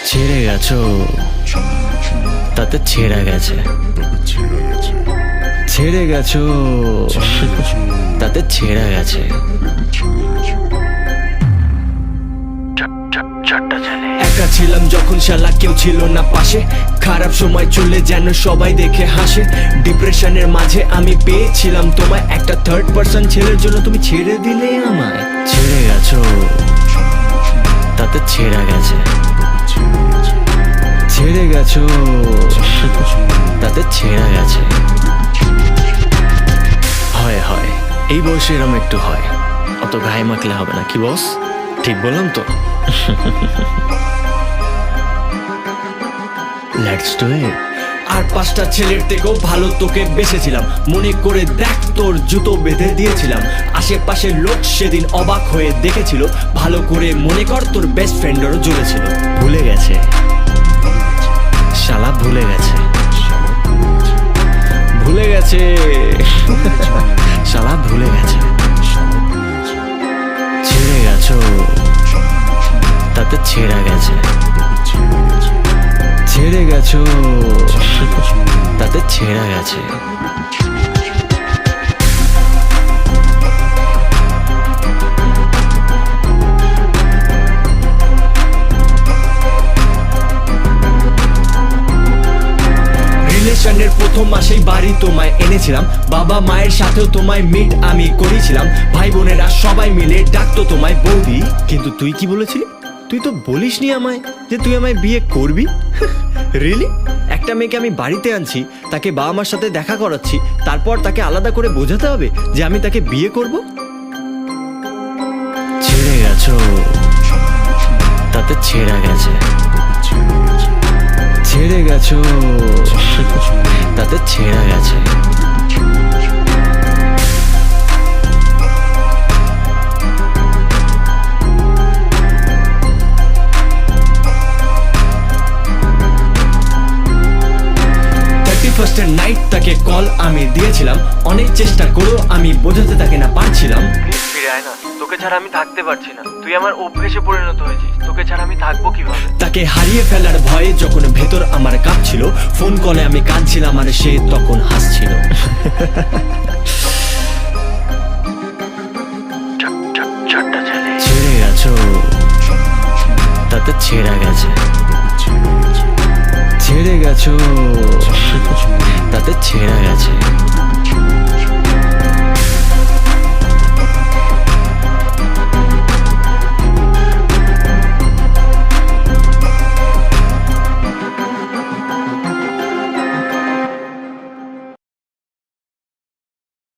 ছেড়ে গেছো তাতে ছেড়ে গেছে, ছেড়ে গেছো তাতে ছেড়ে গেছে। একা ছিলাম যখন শালা কেউ ছিল না পাশে, খারাপ সময় চলে যেন সবাই দেখে হাসে। ডিপ্রেশনের মাঝে আমি পেয়েছিলাম তোমায়, একটা থার্ড পার্সন ছেলের জন্য তুমি ছেড়ে দিলে আমায়। ছেড়ে গেছো তাতে ছেড়ে গেছে, ছেড়ে গেছো তাতে ছেড়ে গেছে। হয় হয়, এই বয়সে এরম একটু হয়, অত গায়ে মাখলে হবে না। কি বস, ঠিক বললাম তো? Let's do it. আর পাঁচটা ছেলের থেকেও ভালো তোকে বেসেছিলাম, মনে করে দেখ তোর জুতো বেঁধে দিয়েছিলাম। আশেপাশের লোক সেদিন অবাক হয়ে দেখেছিল, ভালো করে মনে কর তোর বেস্ট ফ্রেন্ডেরও জ্বলেছিল। ভুলে গেছে শালা, ভুলে গেছে, ভুলে গেছে শালা, ভুলে গেছে। ছেড়ে গেছো তাতে ছেড়ে গেছে, ছেড়ে গেছো তাতে ছেড়ে গেছে। রিলেশনের প্রথম মাসেই বাড়ি তোমায় এনেছিলাম, বাবা মায়ের সাথেও তোমায় মিট আমি করেছিলাম। ভাই বোনেরা সবাই মিলে ডাকতো তোমায় বৌদি, কিন্তু তুই কি বলেছিলি? তুই তো বলিসনি আমায় যে তুই আমায় বিয়ে করবি। রিয়েলি? একটা মেয়েকে আমি বাড়িতে আনছি, তাকে বাবা মার সাথে দেখা করাচ্ছি, তারপর তাকে আলাদা করে বোঝাতে হবে যে আমি তাকে বিয়ে করব? ছেড়ে গেছো তাতে ছেড়ে গেছে, ছেড়ে গেছো তাতে ছেড়ে গেছে। 31st নাইট তাকে কল আমি দিয়েছিলাম, অনেক চেষ্টা করেও আমি বোঝাতে তাকে না পারছিলাম। ফিরে আয় না, তোকে ছাড়া আমি থাকতে পারছি না, তুই আমার অভ্যেসে পরিণত হয়েছিস, তোকে ছাড়া আমি থাকবো কিভাবে? তাকে হারিয়ে ফেলার ভয়ে যখন ভেতর আমার কাঁপছিল, ফোন কলে আমি কাঁদছিলাম আর সে তখন হাসছিল। ছেড়ে গেছো তাতে ছেড়ে গেছে, ছেড়ে গেছো তাতে ছেড়ে